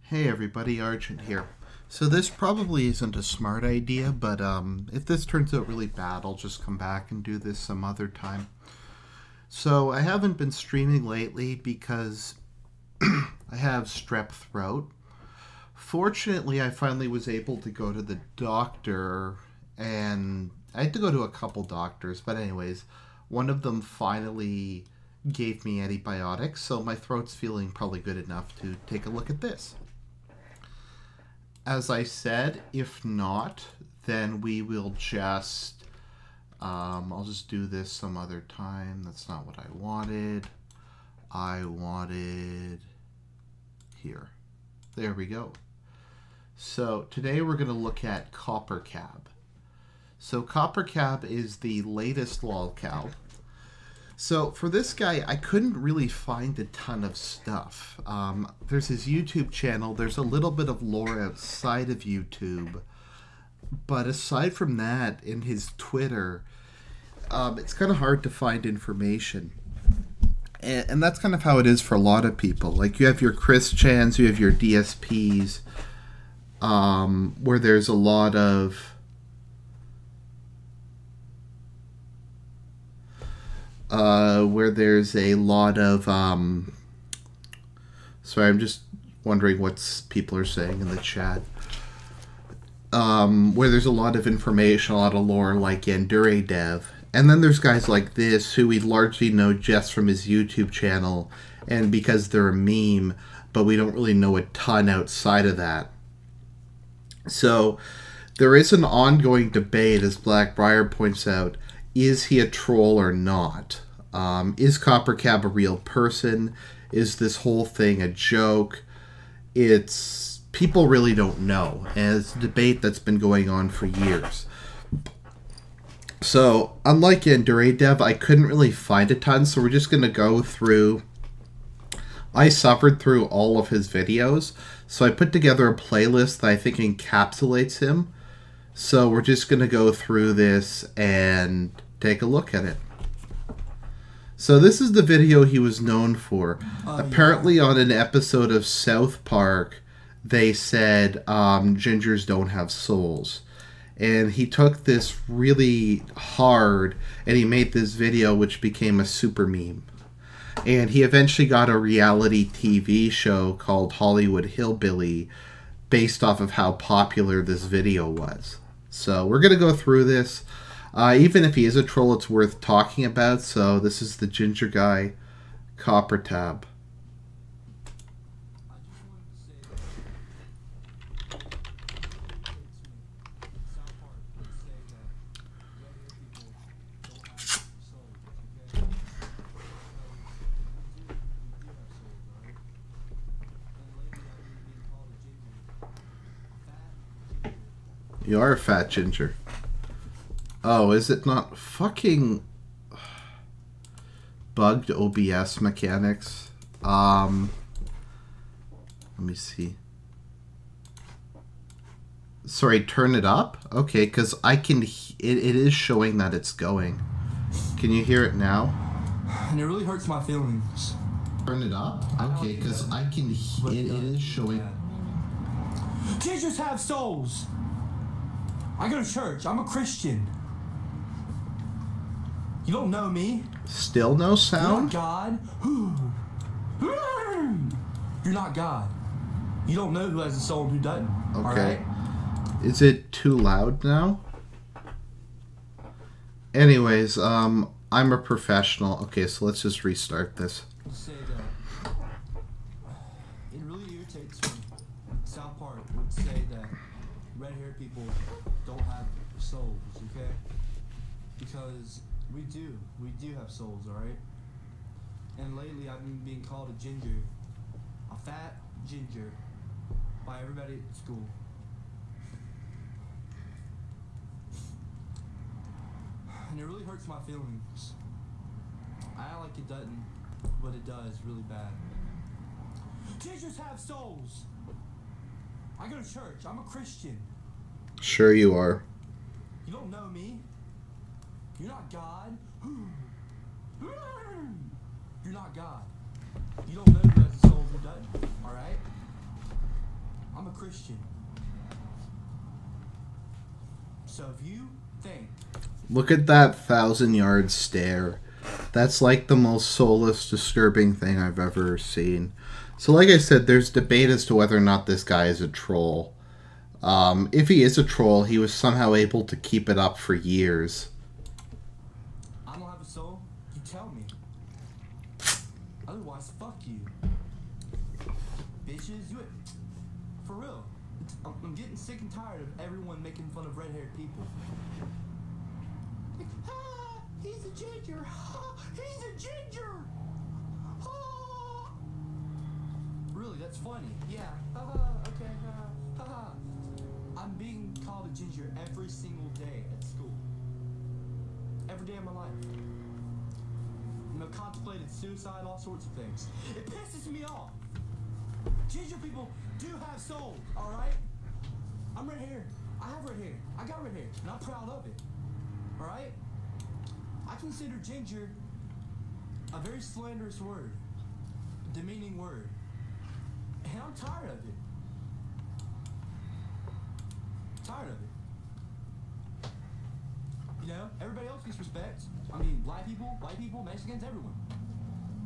Hey everybody, Argent here. So this probably isn't a smart idea, but if this turns out really bad, I'll just come back and do this some other time. So I haven't been streaming lately because I have strep throat. Fortunately, I finally was able to go to the doctor, and I had to go to a couple doctors, but anyways, one of them finally gave me antibiotics, so my throat's feeling probably good enough to take a look at this. As I said, if not, then we will just, I'll just do this some other time. That's not what I wanted. I wanted here. There we go. So today we're going to look at CopperCab. So CopperCab is the latest lolcow. So for this guy, I couldn't really find a ton of stuff. There's his YouTube channel. There's a little bit of lore outside of YouTube. But aside from that, in his Twitter, it's kind of hard to find information. And that's kind of how it is for a lot of people. Like, you have your Christians, you have your DSPs, where there's a lot of... sorry, I'm just wondering what people are saying in the chat. Where there's a lot of information, a lot of lore, like Endure Dev. And then there's guys like this, who we largely know just from his YouTube channel, and because they're a meme, but we don't really know a ton outside of that. So, there is an ongoing debate, as Blackbriar points out. Is he a troll or not? Is CopperCab a real person? Is this whole thing a joke? People really don't know, and it's a debate that's been going on for years. So, unlike Endure Dev, I couldn't really find a ton, so we're just going to go through... I suffered through all of his videos, so I put together a playlist that I think encapsulates him. So we're just going to go through this and take a look at it. So this is the video he was known for. Apparently on an episode of South Park, they said gingers don't have souls. And he took this really hard, and he made this video which became a super meme. And he eventually got a reality TV show called Hollywood Hillbilly based off of how popular this video was. So we're going to go through this. Even if he is a troll, it's worth talking about. So this is the ginger guy, CopperCab. You are a fat ginger. Oh, is it not fucking bugged OBS mechanics? Let me see. Sorry, turn it up? Okay, because I can... It is showing that it's going. Can you hear it now? And it really hurts my feelings. Turn it up? Okay, because I can... It is showing... Jesus have souls! I go to church. I'm a Christian. You don't know me. Still no sound? You're not God. You're not God. You don't know who has a soul and who doesn't. Okay. All right? Is it too loud now? Anyways, I'm a professional. Okay, so let's just restart this. Say that it really irritates me. South Park would say that red-haired people don't have souls, okay? Because we do have souls, alright? And lately I've been being called a ginger, a fat ginger, by everybody at school. And it really hurts my feelings. I act like it doesn't, but it does really bad. Gingers have souls! I go to church. I'm a Christian. Sure you are. You don't know me. You're not God. You're not God. You don't know who has a soul who doesn't. Alright? I'm a Christian. So if you think... Look at that 1,000-yard stare. That's like the most soulless, disturbing thing I've ever seen. So like I said, there's debate as to whether or not this guy is a troll. If he is a troll, he was somehow able to keep it up for years. I don't have a soul? You tell me. Otherwise, fuck you. Bitches, you... For real. I'm getting sick and tired of everyone making fun of red-haired people. Like, ah, he's a ginger. Ah, he's a ginger. Ah. Really, that's funny. Yeah. Okay. I'm being called a ginger every single day at school. Every day of my life. You know, contemplated suicide, all sorts of things. It pisses me off. Ginger people do have souls, alright? I'm red hair. I have red hair. I got red hair, and I'm proud of it. Alright? I consider ginger a very slanderous word. A demeaning word. And I'm tired of it. Tired of it. You know, everybody else gets respect. I mean, black people, white people, Mexicans, everyone.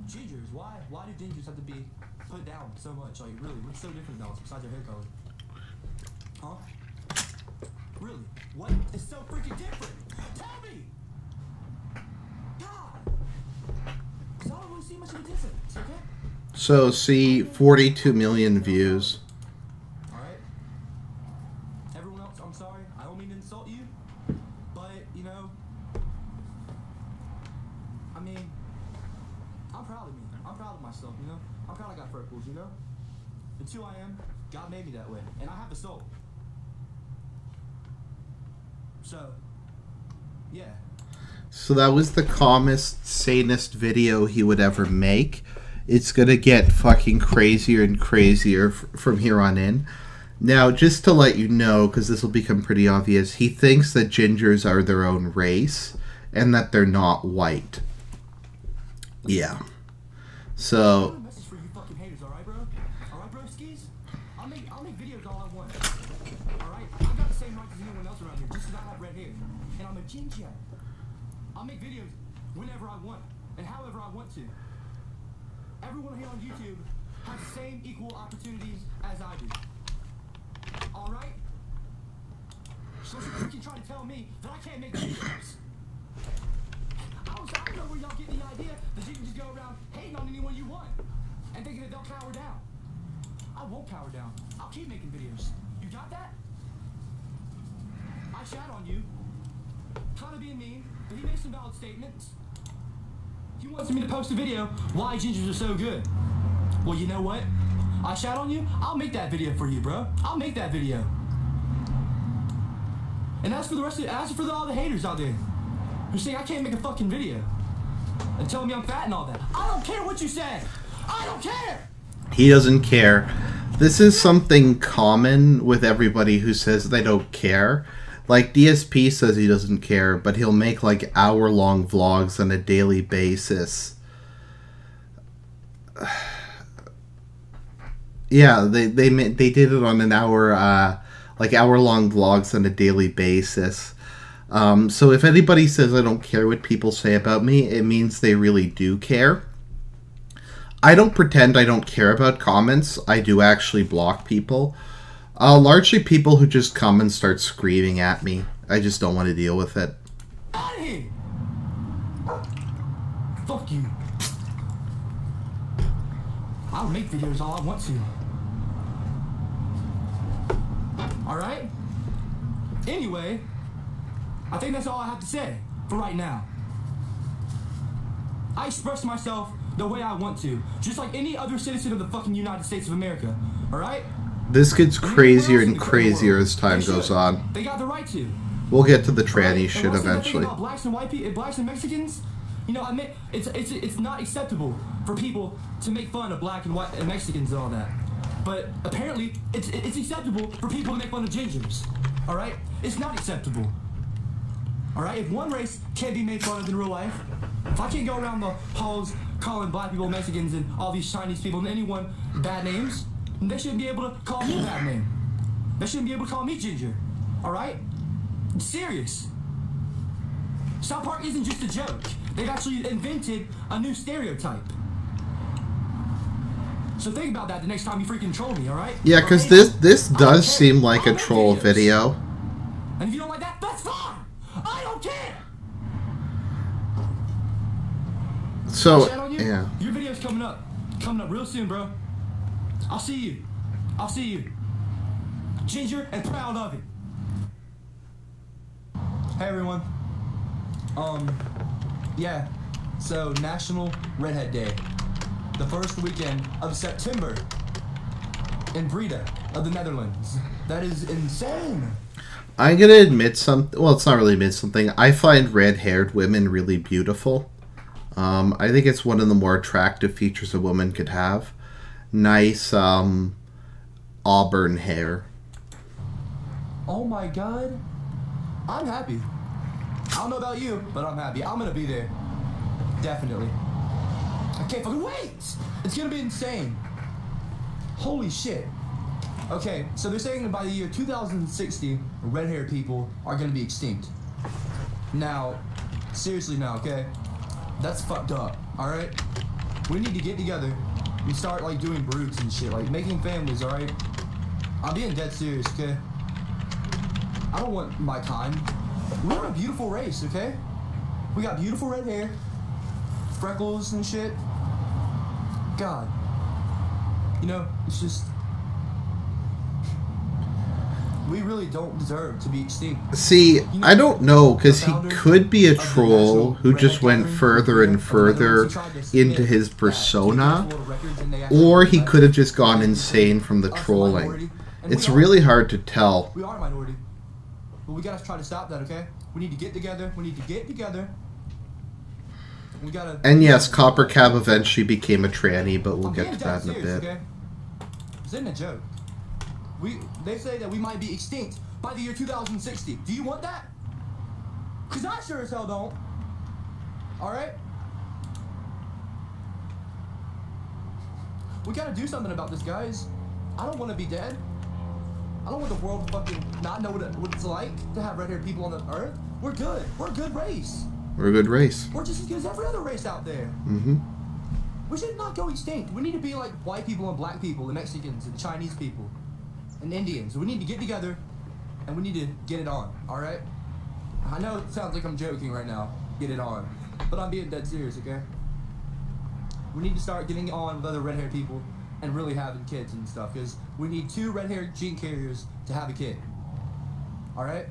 Gingers, why do gingers have to be put down so much? Like, really, what's so different about us besides their hair color? Huh? Really? What is so freaking different? Tell me! God! Because I don't really see much of a difference, okay? So, see, 42 million views. Alright? Everyone else, I'm sorry. I don't mean to insult you. But, you know... I mean... I'm proud of me. I'm proud of myself, you know? I'm proud I got freckles, you know? It's who I am. God made me that way. And I have a soul. So, yeah. So that was the calmest, sanest video he would ever make. It's gonna get fucking crazier and crazier from here on in. Now, just to let you know, because this will become pretty obvious, he thinks that gingers are their own race and that they're not white. Yeah. So... Message for you fucking haters, alright, bro? Alright, bro, skis? I'll make videos all I want. Alright? I've got the same rights as anyone else around here, just because I have red hair. And I'm a ginger. I'll make videos whenever I want, and however I want to. Everyone here on YouTube has the same equal opportunities as I do. Alright? So you can try to tell me that I can't make videos. I don't know where y'all get the idea that you can just go around hating on anyone you want and thinking that they'll cower down. I won't cower down. I'll keep making videos. You got that? I shat on you. Kind of being mean, but he made some valid statements. He wants me to post a video why gingers are so good. Well, you know what? I shat on you. I'll make that video for you, bro. I'll make that video. And as for the rest of all the haters out there who say I can't make a fucking video and telling me I'm fat and all that, I don't care what you say. I don't care. He doesn't care. This is something common with everybody who says they don't care. Like, DSP says he doesn't care, but he'll make, like, hour-long vlogs on a daily basis. Yeah, they did it on an hour, like, hour-long vlogs on a daily basis. So if anybody says I don't care what people say about me, it means they really do care. I don't pretend I don't care about comments. I do actually block people. Largely people who just come and start screaming at me. I just don't want to deal with it. Out of here! Fuck you. I'll make videos all I want to. Alright? Anyway, I think that's all I have to say for right now. I express myself the way I want to, just like any other citizen of the fucking United States of America. Alright? This gets crazier and crazier as time goes on. They got the right to. We'll get to the tranny shit eventually. About blacks and white people, blacks and Mexicans, you know, I mean, it's not acceptable for people to make fun of black and white and Mexicans and all that. But apparently, it's acceptable for people to make fun of gingers. All right, it's not acceptable. All right, if one race can't be made fun of in real life, if I can't go around the halls calling black people Mexicans and all these Chinese people and anyone bad names, They shouldn't be able to call me that name. They shouldn't be able to call me Ginger. Alright? I'm serious. South Park isn't just a joke. They've actually invented a new stereotype. So think about that the next time you freaking troll me, alright? Yeah, because this does seem like a troll video. And if you don't like that, that's fine! I don't care! So, yeah. Your video's coming up real soon, bro. I'll see you. I'll see you. Ginger and proud of it. Hey, everyone. Yeah. So, National Redhead Day. The first weekend of September in Breda of the Netherlands. That is insane. I'm gonna admit something. Well, it's not really admit something. I find red-haired women really beautiful. I think it's one of the more attractive features a woman could have. Nice, auburn hair. Oh my god. I'm happy. I don't know about you, but I'm happy. I'm gonna be there. Definitely. I can't fucking wait! It's gonna be insane. Holy shit. Okay, so they're saying that by the year 2060, red-haired people are gonna be extinct. Now, seriously now, okay? That's fucked up, alright? We need to get together and start, like, doing broods and shit, like, making families, alright? I'm being dead serious, okay? I don't want my kind. We're a beautiful race, okay? We got beautiful red hair, freckles and shit. God. You know, it's just... We really don't deserve to be extinct. See, you know, I don't know, because he could be a troll who just went further and further into his persona, or he could have just gone insane from the trolling. It's really hard to tell. We are a minority, but we gotta try to stop that, okay? We need to get together. We need to get together. We gotta... And yes, CopperCab eventually became a tranny, but we'll get to that in a bit. Okay? This isn't a joke. They say that we might be extinct by the year 2060. Do you want that? Because I sure as hell don't. Alright? We gotta do something about this, guys. I don't want to be dead. I don't want the world to fucking not know what it's like to have red-haired people on the earth. We're good. We're a good race. We're a good race. We're just as good as every other race out there. Mm-hmm. We should not go extinct. We need to be like white people and black people, the Mexicans and Chinese people. And Indians. We need to get together and we need to get it on, alright? I know it sounds like I'm joking right now, get it on, but I'm being dead serious, okay? We need to start getting on with other red-haired people and really having kids and stuff, because we need 2 red-haired gene carriers to have a kid. Alright?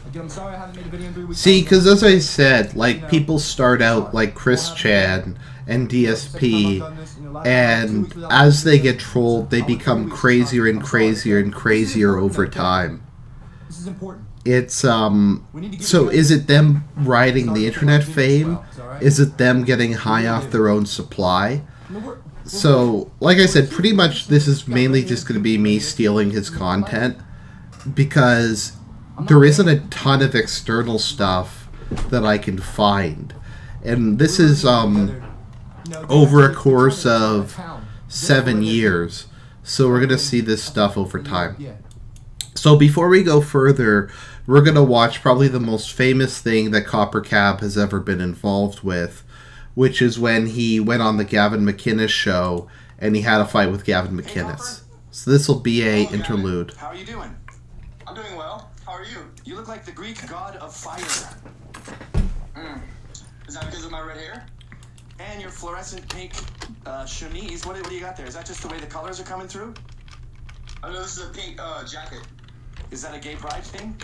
Again, I'm sorry I haven't made a video in 3 weeks. See, because as I said, like, people start out like Chris Chan and DSP, and as they get trolled, they become crazier and crazier and crazier over time. This is important. It's, so is it them riding the internet fame? Is it them getting high off their own supply? So, like I said, pretty much this is mainly just going to be me stealing his content, because there isn't a ton of external stuff that I can find. And this is, over a course of 7 years. So we're going to see this stuff over time. So before we go further, we're going to watch probably the most famous thing that CopperCab has ever been involved with, which is when he went on the Gavin McInnes show and he had a fight with Gavin McInnes. So this will be a interlude. How are you doing? I'm doing well. How are you? You look like the Greek god of fire. Is that because of my red hair? And your fluorescent pink chemise. What do you got there? Is that just the way the colors are coming through? Oh no, this is a pink jacket. Is that a gay pride thing?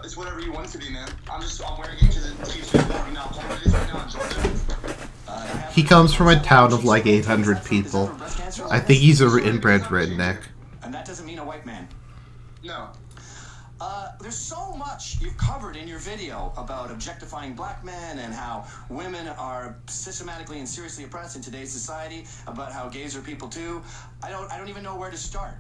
It's whatever you want it to be, man. I'm wearing it because it keeps me warm now. It is right now in Georgia. He comes from a town of like 800 people. I think he's an inbred redneck. And that doesn't mean a white man. No. There's so much you've covered in your video about objectifying black men and how women are systematically and seriously oppressed in today's society, about how gays are people too. I don't even know where to start.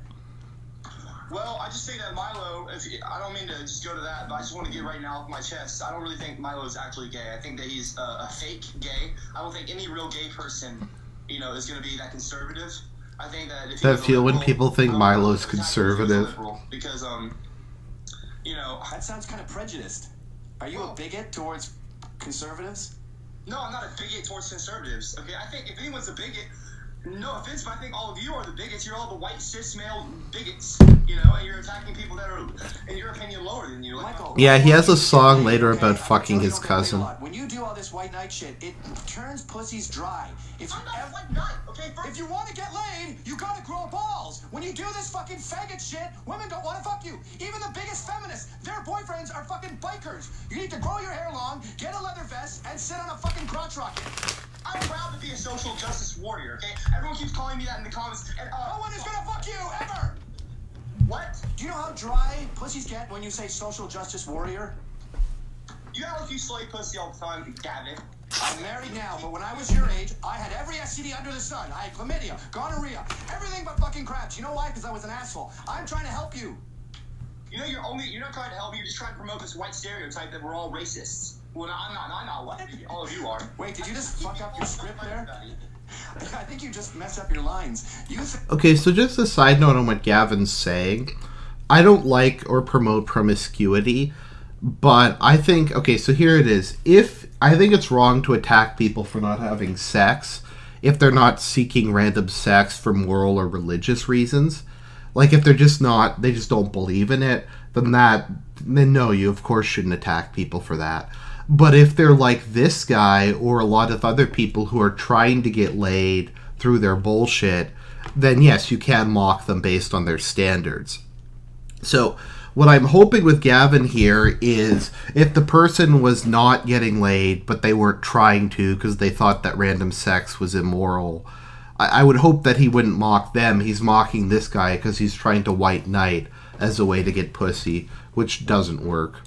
Well, I just say that Milo, I don't mean to just go to that, but I just want to get right now off my chest. I don't really think Milo is actually gay. I think that he's a fake gay. I don't think any real gay person, is going to be that conservative. I think that if That feel when people think Milo's conservative. Because you know, That sounds kind of prejudiced. Are you a bigot towards conservatives? no, I'm not a bigot towards conservatives. Okay, I think if anyone's a bigot, no offense, but I think all of you are the bigots. You're all the white cis male bigots, you know, and you're attacking people that are, in your opinion, lower than you. Like, Michael, Yeah, he has a song later about fucking his cousin. When you do all this white knight shit, it turns pussies dry. If you I'm not a ever, white knight, okay? if you want to get laid, you gotta grow balls. When you do this fucking faggot shit, women don't want to fuck you. Even the biggest feminists, their boyfriends are fucking bikers. You need to grow your hair long, get a leather vest, and sit on a fucking crotch rocket. I'm proud to be a social justice warrior, okay? Everyone keeps calling me that in the comments. And, No one is gonna fuck you, ever! What? Do you know how dry pussies get when you say social justice warrior? You act like you slay pussy all the time, Gavin. I'm married now, but when I was your age, I had every STD under the sun. I had chlamydia, gonorrhea, everything but fucking crabs. You know why? Because I was an asshole. I'm trying to help you. You know, you're not trying to help me, you're just trying to promote this white stereotype that we're all racists. Well, no, I'm not white. All of you are. Wait, did you just fuck up your script there? I think you just messed up your lines. Okay, so just a side note on what Gavin's saying. I don't like or promote promiscuity, but I think, okay, so here it is. I think it's wrong to attack people for not having sex if they're not seeking random sex for moral or religious reasons. Like, if they're just not, they just don't believe in it, then no, you of course shouldn't attack people for that. But if they're like this guy or a lot of other people who are trying to get laid through their bullshit, then yes, you can mock them based on their standards. So what I'm hoping with Gavin here is if the person was not getting laid, but they weren't trying to because they thought that random sex was immoral, I would hope that he wouldn't mock them. He's mocking this guy because he's trying to white knight as a way to get pussy, which doesn't work.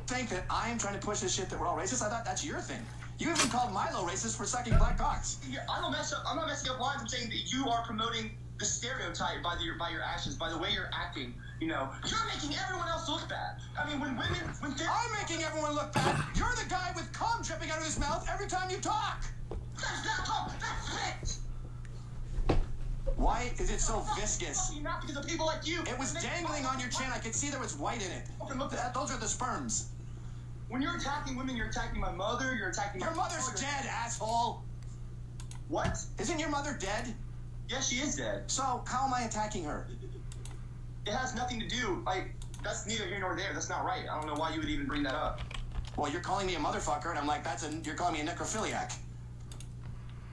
Think that I am trying to push this shit that we're all racist? I thought that's your thing. You even called Milo racist for sucking black cocks. I'm not messing up lines. I'm saying that you are promoting the stereotype by your actions, by the way you're acting. You know, you're making everyone else look bad. I mean, when I'm making everyone look bad. You're the guy with cum dripping out of his mouth every time you talk. That's not cum. That's spit. Why is it so viscous? Not because of people like you. It was dangling on your chin. I could see there was white in it. Okay, look, Those are the sperms. when you're attacking women, you're attacking my mother. You're attacking my Your mother's father. dead, asshole. What? Isn't your mother dead? Yes, she is dead. So how am I attacking her? It has nothing to do. Like, that's neither here nor there. That's not right. I don't know why you would even bring that up. Well, you're calling me a motherfucker, and I'm like, you're calling me a necrophiliac.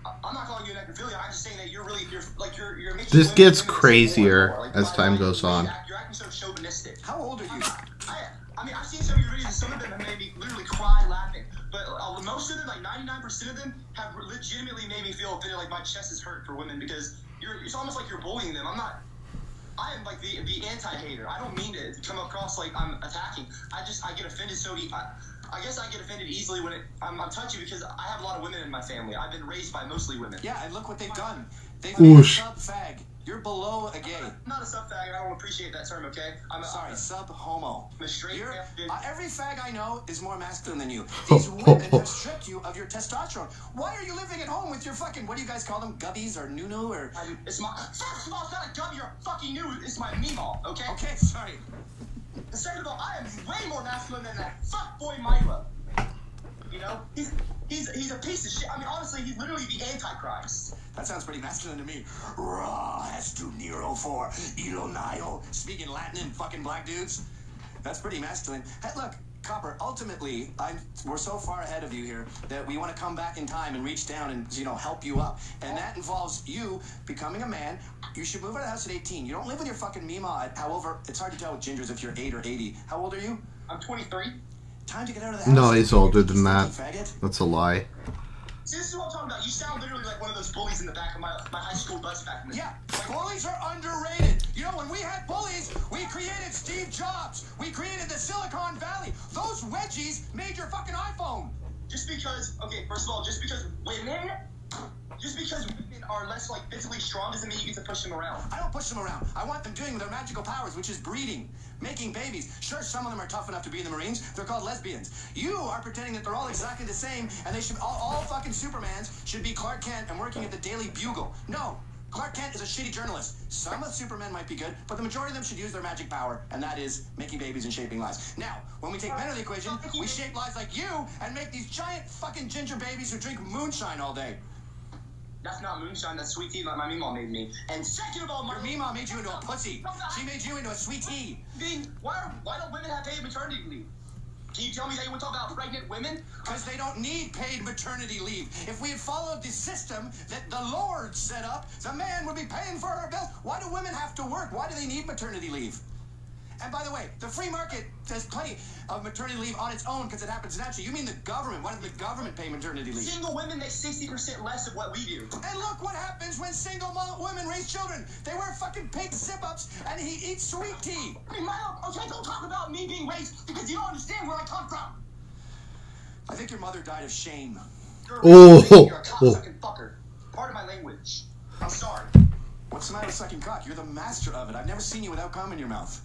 I'm not calling you a necrophiliac. I'm just saying that you're making This women gets more crazier and more. Like, as time goes on. You're acting so chauvinistic. How old are you? I mean, I've seen some of your videos, and some of them have made me literally cry laughing. But most of them, like 99% of them, have legitimately made me feel offended, like my chest is hurt for women because it's almost like you're bullying them. I am like the anti-hater. I don't mean to come across like I'm attacking. I get offended I guess I get offended easily when I'm touchy because I have a lot of women in my family. I've been raised by mostly women. Yeah, and look what they've done. They've made a sub-fag. You're below a gay. I'm not a sub-fag. I don't appreciate that term, okay? I'm sub-homo. I'm a straight every fag I know is more masculine than you. These women have stripped you of your testosterone. Why are you living at home with your fucking, what do you guys call them, gubbies or nunu or... First of all, it's not a gubby or a fucking new. It's my meemaw, okay? Okay, sorry. And second of all, I am way more masculine than that fuckboy Milo. You know? He's a piece of shit. I mean, honestly, he's literally the Antichrist. That sounds pretty masculine to me. Ra estu Nero for Ilo Nile. Speaking Latin and fucking black dudes. That's pretty masculine. Hey, look, Copper, ultimately, we're so far ahead of you here that we want to come back in time and reach down and, help you up. And that involves you becoming a man. You should move out of the house at 18. You don't live with your fucking meemaw. However, it's hard to tell with gingers if you're 8 or 80. How old are you? I'm 23. Time to get out of the house. No, he's older than that. Faggot. That's a lie. See, this is what I'm talking about. You sound literally like one of those bullies in the back of my high school bus back in the day. Yeah, bullies are underrated. You know, when we had bullies, we created Steve Jobs. We created the Silicon Valley. Those wedgies made your fucking iPhone. Just because women are less like physically strong doesn't mean you get to push them around. I don't push them around. I want them doing their magical powers, which is breeding, making babies. Sure, some of them are tough enough to be in the Marines. They're called lesbians. You are pretending that they're all exactly the same, and they should all fucking Supermans should be Clark Kent and working at the Daily Bugle. No, Clark Kent is a shitty journalist. Some of Supermen might be good, but the majority of them should use their magic power, and that is making babies and shaping lives. Now, when we take men out of the equation, we shape lives like you and make these giant fucking ginger babies who drink moonshine all day. That's not moonshine, that's sweet tea like my meemaw made me. And second of all, Your meemaw made you into a pussy. She made you into a sweet tea. Why don't women have paid maternity leave? Can you tell me that you want to talk about pregnant women? Because they don't need paid maternity leave. If we had followed the system that the Lord set up, the man would be paying for our bills. Why do women have to work? Why do they need maternity leave? And by the way, the free market has plenty of maternity leave on its own because it happens naturally. You mean the government? Why does the government pay maternity leave? Single women make 60% less of what we do. And look what happens when single women raise children. They wear fucking pink zip-ups and he eats sweet tea. Hey, Milo, okay, don't talk about me being raised because you don't understand where I come from. I think your mother died of shame. You're a cocksucking fucker. Pardon my language. I'm sorry. What's the matter with sucking cock? You're the master of it. I've never seen you without cum in your mouth.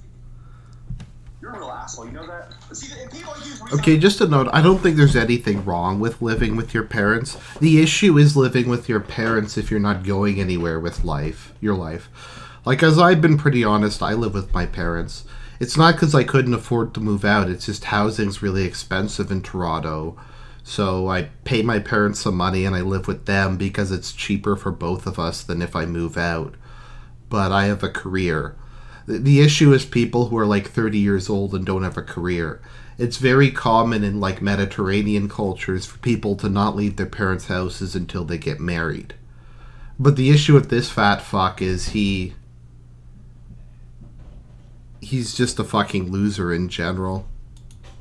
You're a real asshole, you know that? See, and people use Okay, just a note, I don't think there's anything wrong with living with your parents. The issue is living with your parents if you're not going anywhere with your life. Like, as I've been pretty honest, I live with my parents. It's not because I couldn't afford to move out, it's just housing's really expensive in Toronto. So I pay my parents some money and I live with them because it's cheaper for both of us than if I move out. But I have a career. The issue is people who are like 30 years old and don't have a career. It's very common in like Mediterranean cultures for people to not leave their parents' houses until they get married. But the issue with this fat fuck is he's just a fucking loser in general.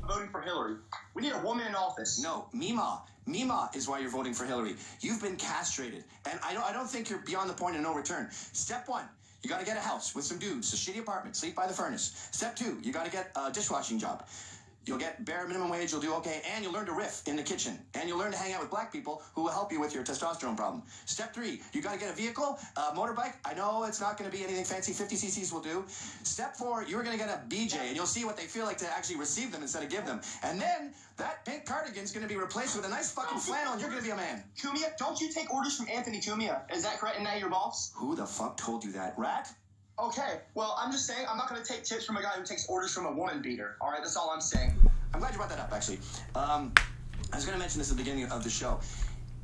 Voting for Hillary. We need a woman in office. No, Mima. Mima is why you're voting for Hillary. You've been castrated. And I don't think you're beyond the point of no return. Step one. You got to get a house with some dudes, a shitty apartment, sleep by the furnace. Step two, you got to get a dishwashing job. You'll get bare minimum wage, you'll do okay, and you'll learn to riff in the kitchen. And you'll learn to hang out with black people who will help you with your testosterone problem. Step three, you got to get a vehicle, a motorbike. I know it's not going to be anything fancy, 50 cc's will do. Step four, you're going to get a BJ, and you'll see what they feel like to actually receive them instead of give them. And then that pink cardigan's going to be replaced with a nice fucking flannel, and you're going to be a man. Cumia, don't you take orders from Anthony Cumia? Is that correct? And now your boss? Who the fuck told you that, rat? Okay, well, I'm just saying I'm not going to take tips from a guy who takes orders from a woman beater. All right, that's all I'm saying. I'm glad you brought that up, actually. I was going to mention this at the beginning of the show.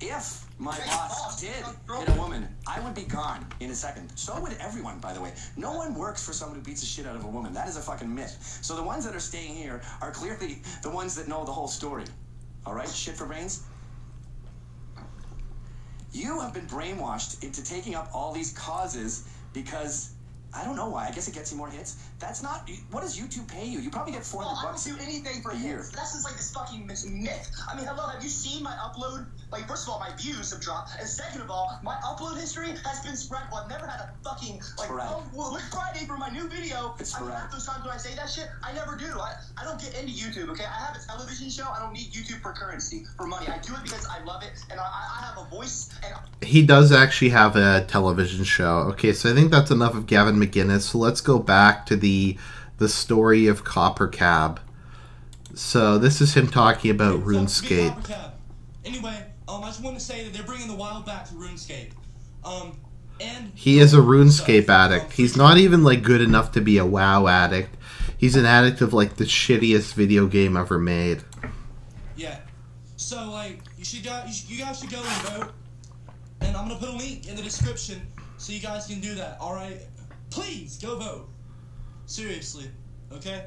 If my boss did hit a woman, I would be gone in a second. So would everyone, by the way. No one works for someone who beats the shit out of a woman. That is a fucking myth. So the ones that are staying here are clearly the ones that know the whole story. All right? Shit for brains? You have been brainwashed into taking up all these causes because... I don't know why. I guess it gets you more hits. That's not... What does YouTube pay you? You probably get $400 I don't do anything for hits. That's just like this fucking myth. I mean, hello, have you seen my upload? Like, first of all, my views have dropped. And second of all, my upload history has been sporadic. I've never had a fucking... Like, oh, well, it's Friday for my new video. It's I mean, half those times when I say that shit, I never do. I don't get into YouTube, okay? I have a television show. I don't need YouTube for currency, for money. I do it because I love it, and I have a voice, and... He does actually have a television show. Okay, so I think that's enough of Gavin McInnes. So let's go back to the story of CopperCab. So this is him talking about RuneScape. Anyway, I just want to say that they're bringing the wild back to RuneScape. And he is a RuneScape addict. He's not even like good enough to be a WoW addict. He's an addict of like the shittiest video game ever made. Yeah. So like you guys should go and vote. And I'm gonna put a link in the description so you guys can do that. All right. Please, go vote. Seriously, okay?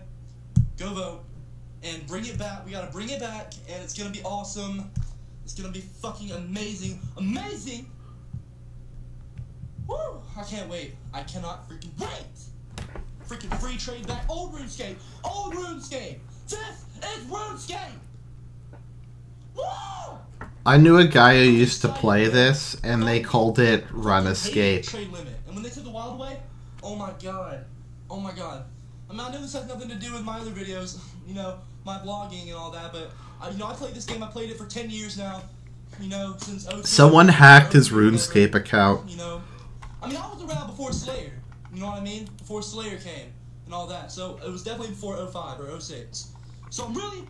Go vote. And bring it back. We gotta bring it back, and it's gonna be awesome. It's gonna be fucking amazing. Amazing! Woo! I can't wait. I cannot freaking wait! Freaking free trade back. Old RuneScape! Old RuneScape! This is RuneScape! Woo! I knew a guy who used to play this, and they called it Runescape. Trade limit. And when they took the wild away, oh my god. Oh my god. I mean, I know this has nothing to do with my other videos, you know, my blogging and all that, but, you know, I played this game, I played it for 10 years now, you know, since 02. Someone hacked his RuneScape account. You know, I mean, I was around before Slayer, you know what I mean? Before Slayer came and all that, so it was definitely before 05 or 06. So I'm really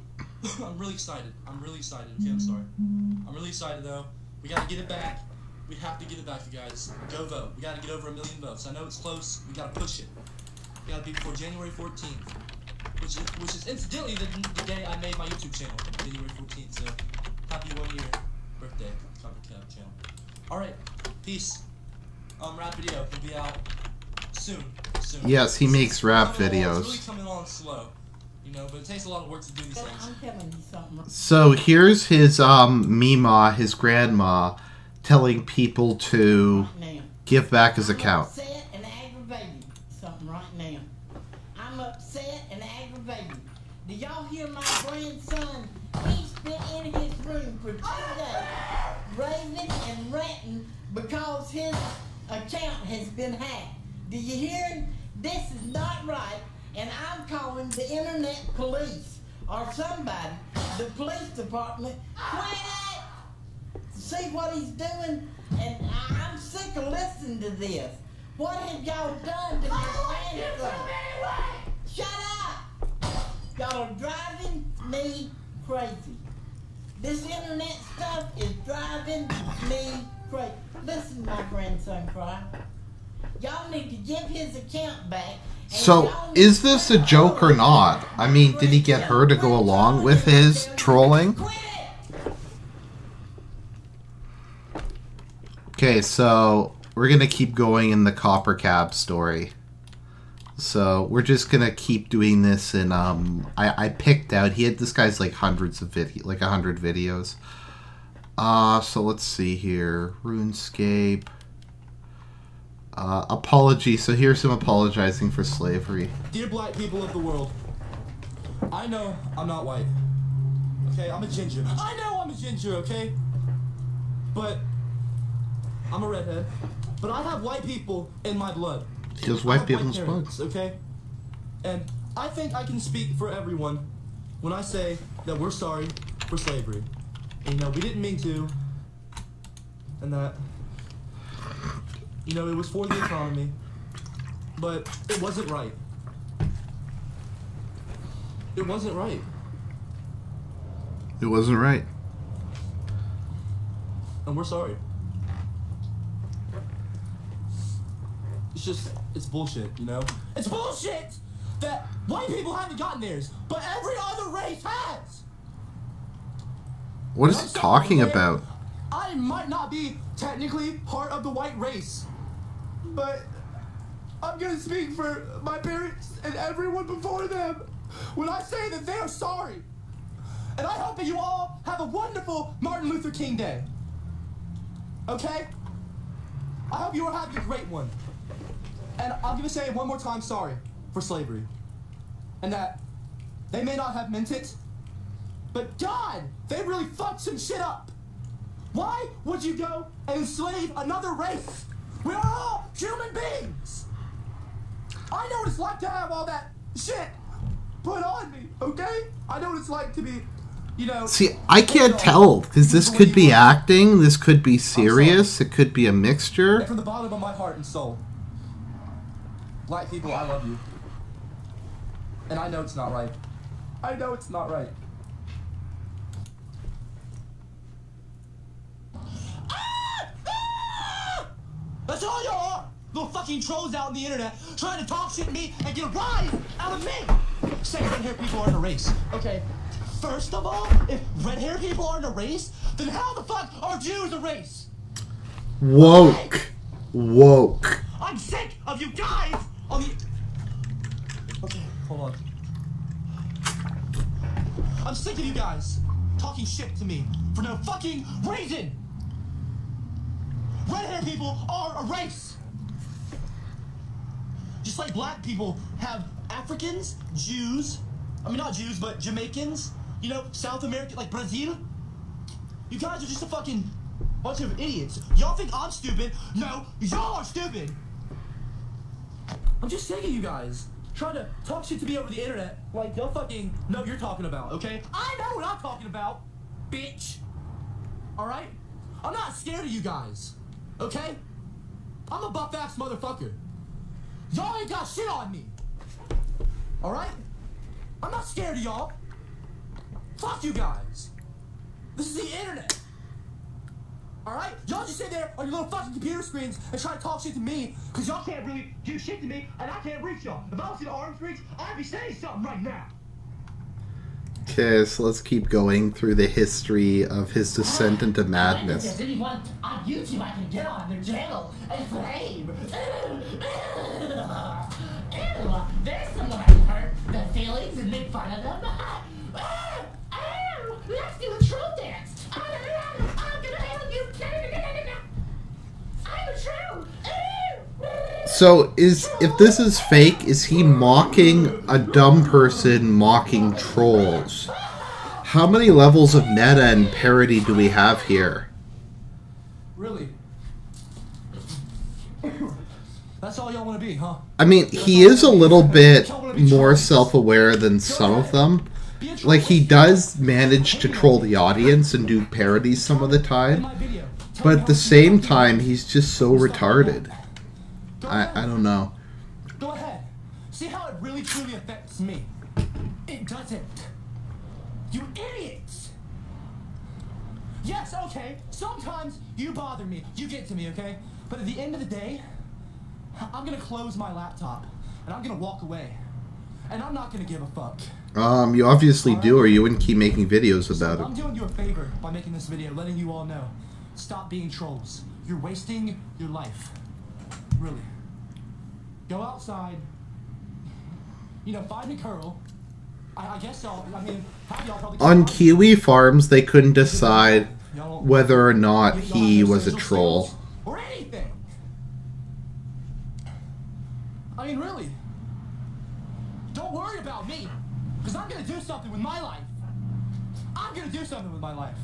excited. I'm really excited. Okay, I'm sorry. I'm really excited, though. We gotta get it back. We have to get it back, you guys. Go vote. We gotta get over 1 million votes. I know it's close. We gotta push it. We gotta be before January 14th, which is incidentally the day I made my YouTube channel, January 14th. So happy 1 year birthday, CopperCab channel. All right, peace. Rap video will be out soon. Yes, he makes rap videos. It's really coming on slow, you know, but it takes a lot of work to do these things. I'm telling you something. So here's his Mima, his grandma, telling people to give back his account. I'm upset and aggravated. Something right now. I'm upset and aggravated. Do y'all hear my grandson? He's been in his room for 2 days, raving and ranting because his account has been hacked. Do you hear him? This is not right, and I'm calling the internet police or somebody, the police department. Quit it! See what he's doing? And I'm sick of listening to this. What have y'all done to my grandson? Shut up! Y'all are driving me crazy. This internet stuff is driving me crazy. Listen to my grandson cry. Y'all need to give his account back. So, is this a joke or not? I mean, did he get her to go along with his trolling? Okay, so we're gonna keep going in the CopperCab story. So we're just gonna keep doing this, and I picked out. This guy's like hundreds of like 100 videos. So let's see here. RuneScape. Apology. So here's him apologizing for slavery. Dear black people of the world, I know I'm not white. Okay, I'm a ginger. I know I'm a ginger, okay? But I'm a redhead. But I have white people in my blood. He has white people in his blood. Okay? And I think I can speak for everyone when I say that we're sorry for slavery. And, you know, we didn't mean to. And that, you know, it was for the economy. But it wasn't right. It wasn't right. It wasn't right. And we're sorry. It's just, it's bullshit, you know? It's bullshit that white people haven't gotten theirs, but every other race has! What is he talking about? I might not be technically part of the white race, but I'm gonna speak for my parents and everyone before them when I say that they're sorry. And I hope that you all have a wonderful Martin Luther King Day. Okay? I hope you are having a great one. And I'm gonna say one more time sorry for slavery. And that they may not have meant it, but God, they really fucked some shit up. Why would you go and enslave another race? We are all human beings. I know what it's like to have all that shit put on me, okay? I know what it's like to be, you know... See, I can't tell, because this could be acting, this could be serious, it could be a mixture. And from the bottom of my heart and soul, black people, I love you. And I know it's not right. I know it's not right. That's all y'all are! Little fucking trolls out on the internet trying to talk shit to me and get a rise out of me! Saying red hair people aren't a race. Okay, first of all, if red hair people aren't a race, then how the fuck are Jews a race? Woke. Woke. I'm sick of you guys on the... Okay, hold on. I'm sick of you guys talking shit to me for no fucking reason! Red hair people are a race! Just like black people have Africans, Jews, I mean not Jews, but Jamaicans, you know, South America, like Brazil. You guys are just a fucking bunch of idiots. Y'all think I'm stupid? No, y'all are stupid! I'm just sick of you guys trying to talk shit to me over the internet like y'all fucking know what you're talking about, okay? I know what I'm talking about, bitch! Alright? I'm not scared of you guys. Okay? I'm a buff-ass motherfucker. Y'all ain't got shit on me. Alright? I'm not scared of y'all. Fuck you guys. This is the internet. Alright? Y'all just sit there on your little fucking computer screens and try to talk shit to me, because y'all can't really do shit to me, and I can't reach y'all. If I was in arm's reach, I'd be saying something right now. Okay, so let's keep going through the history of his descent into madness. If there's anyone on YouTube I can get on their channel and flame. There's someone I can hurt their feelings and make fun of them. Let's do a troll dance. I'm gonna help you. I'm a troll. So, if this is fake, is he mocking a dumb person mocking trolls? How many levels of meta and parody do we have here? Really? That's all y'all want to be, huh? I mean, he is a little bit more self-aware than some of them. Like, he does manage to troll the audience and do parodies some of the time. But at the same time, he's just so retarded. I don't know. Go ahead. See how it really truly affects me. It doesn't. You idiots! Yes, okay. Sometimes you bother me. You get to me, okay? But at the end of the day, I'm gonna close my laptop and I'm gonna walk away. And I'm not gonna give a fuck. You obviously do, or you wouldn't keep making videos about I'm it. doing you a favor by making this video, letting you all know. Stop being trolls. You're wasting your life. Really. Go outside. You know, find a girl. I guess so. I mean, half y'all probably... On Kiwi Farms, they couldn't decide whether or not he was a troll. Or anything. I mean, really. Don't worry about me. Because I'm going to do something with my life. I'm going to do something with my life.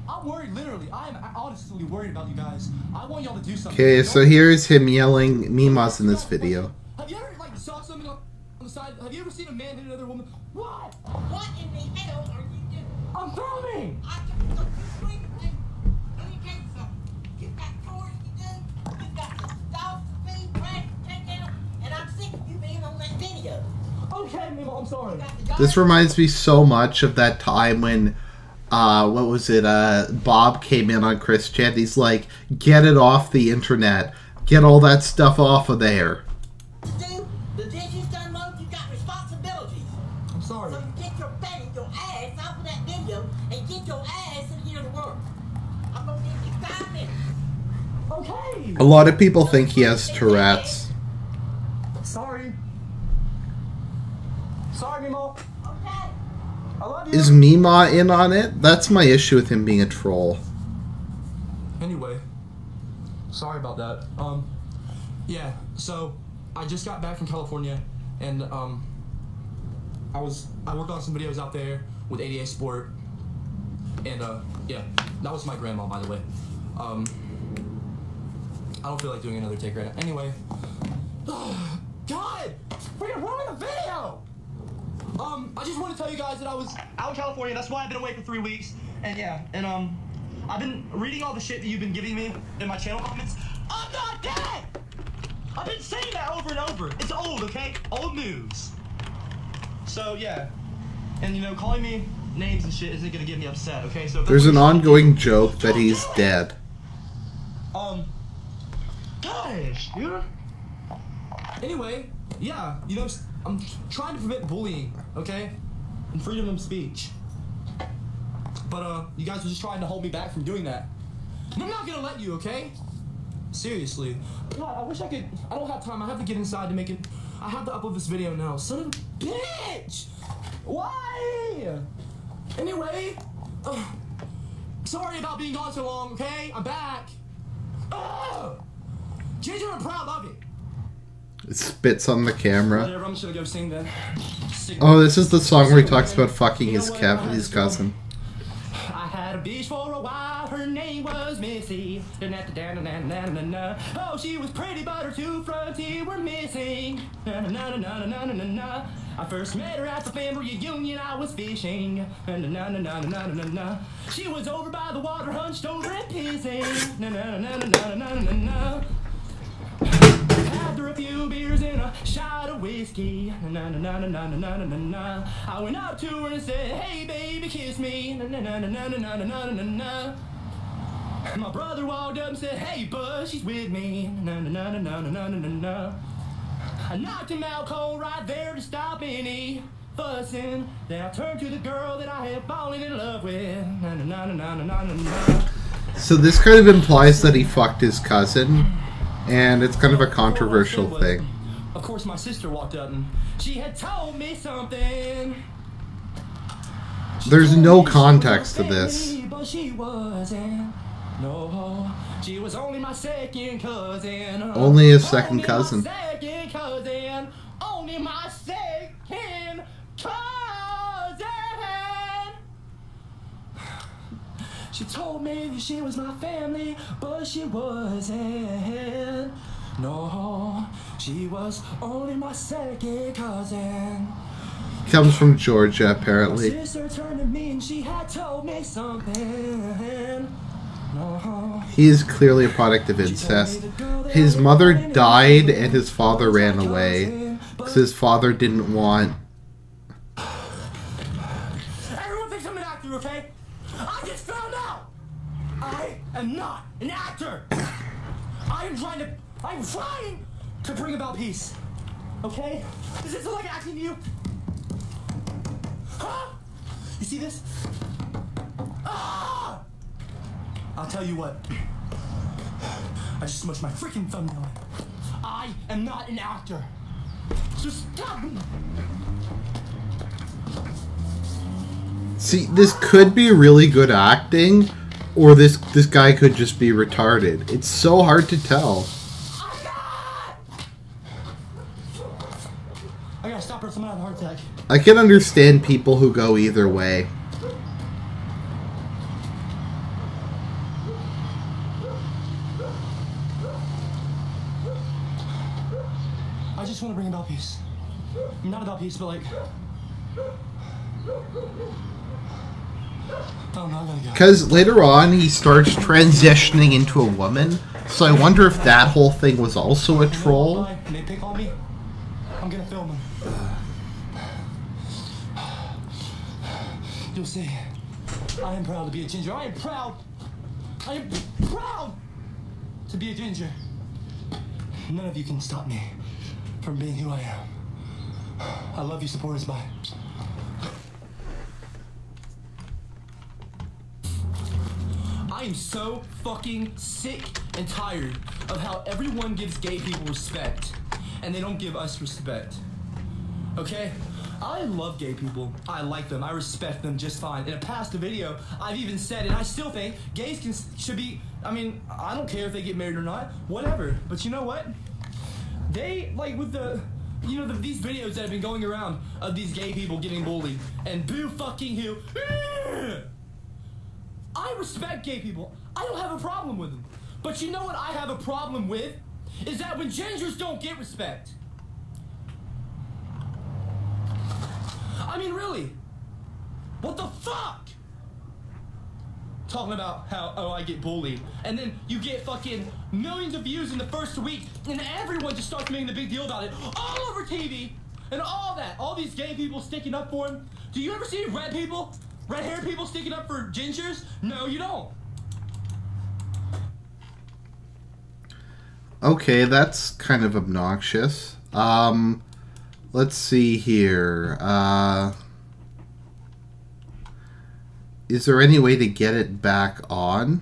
I'm worried, literally. I am honestly worried about you guys. I want y'all to do something. Okay, so here's him yelling Mimas in this video. Have you ever, like, saw something on the side? Have you ever seen a man hit another woman? What? What in the hell are you doing? I'm filming! I can look this way. Let me tell you something. You've got chores to do. You've got the stuff to feed, trash to take out, and I'm sick of you being on that video. Okay, Mimo, I'm sorry. This reminds me so much of that time when, what was it, Bob came in on Chris Chan. He's like, get it off the internet. Get all that stuff off of there. The dishes done load, you got responsibilities. I'm sorry. So you get your belly, your ass off of that video and get your ass in here to work. I'm gonna give you 5 minutes. Okay. A lot of people think he has Tourette's. Sorry. Sorry, Mimo. Okay. I love you. Is Mima in on it? That's my issue with him being a troll. Anyway, sorry about that. Yeah, so I just got back from California, and I worked on some videos out there with ADA Sport, and yeah, that was my grandma, by the way. I don't feel like doing another take right now. Anyway, God, we're gonna ruin the video. I just want to tell you guys that I was out in California. That's why I've been away for 3 weeks, and yeah, and I've been reading all the shit that you've been giving me in my channel comments. I'm not dead! I've been saying that over and over. It's old, okay? Old news. So, yeah. And, you know, calling me names and shit isn't gonna get me upset, okay? So There's an ongoing joke that he's dead. Gosh, dude. Anyway, yeah, you know, I'm trying to prevent bullying, okay? And freedom of speech. But, you guys are just trying to hold me back from doing that. And I'm not gonna let you, okay? Seriously. God, I wish I could. I don't have time. I have to get inside to make it. I have to upload this video now. Son of a bitch! Why? Anyway, sorry about being gone so long, okay? I'm back. Ginger, I'm proud of it. It spits on the camera. Whatever, I'm just gonna go sing then. Oh, this is the song where he talks about fucking his cousin. I had a bitch for a while, her name was Missy. Oh, she was pretty, but her 2 front teeth were missing. I first met her at the family reunion, I was fishing. She was over by the water, hunched over and pissing. Had her a few beers and a shot of whiskey. I went up to her and said, hey baby, kiss me. My brother walked up and said, "Hey, bud, she's with me." Na na na na na na na na. I knocked him out cold right there to stop any fussing. Then I turned to the girl that I had fallen in love with. Na na na na na na na na. So this kind of implies that he fucked his cousin, and it's kind of a controversial thing. Of course, my sister walked up and she had told me something. There's no context to this. But she wasn't. No, she was only my second cousin. Only his second cousin. Second cousin. Only my second cousin. She told me that she was my family, but she wasn't. No, she was only my second cousin. Comes from Georgia, apparently. My sister turned to me and she had told me something. No. He is clearly a product of incest. His mother died and his father ran away because his father didn't want... Everyone thinks I'm an actor, okay? I just found out! I am not an actor! I'm trying to bring about peace. Okay? Does this look like acting to you? Huh? You see this? Ah! I'll tell you what. I just smushed my freaking thumbnail in. I am not an actor. So stop! See, this could be really good acting, or this guy could just be retarded. It's so hard to tell. I gotta stop her from having a heart attack. I can understand people who go either way. I just want to bring about peace. Not about peace, but like... Oh, no, I gotta go. Because later on, he starts transitioning into a woman, so I wonder if that whole thing was also a troll. And they pick on me, I'm gonna film them. You'll see. I am proud to be a ginger. I am proud to be a ginger. None of you can stop me from being who I am. I love you, supporters. Bye. I am so fucking sick and tired of how everyone gives gay people respect and they don't give us respect. Okay? I love gay people. I like them. I respect them just fine. In a past video, I've even said, and I still think gays should be, I mean, I don't care if they get married or not, whatever. But you know what? They, like with the, you know, these videos that have been going around of these gay people getting bullied and boo fucking who. I respect gay people. I don't have a problem with them. But you know what I have a problem with? Is that when gingers don't get respect. I mean, really? What the fuck? Talking about how, oh, I get bullied. And then you get fucking millions of views in the first week, and everyone just starts making a big deal about it. All over TV, and all that. All these gay people sticking up for him. Do you ever see red people? Red-haired people sticking up for gingers? No, you don't. Okay, that's kind of obnoxious. Let's see here. Is there any way to get it back on?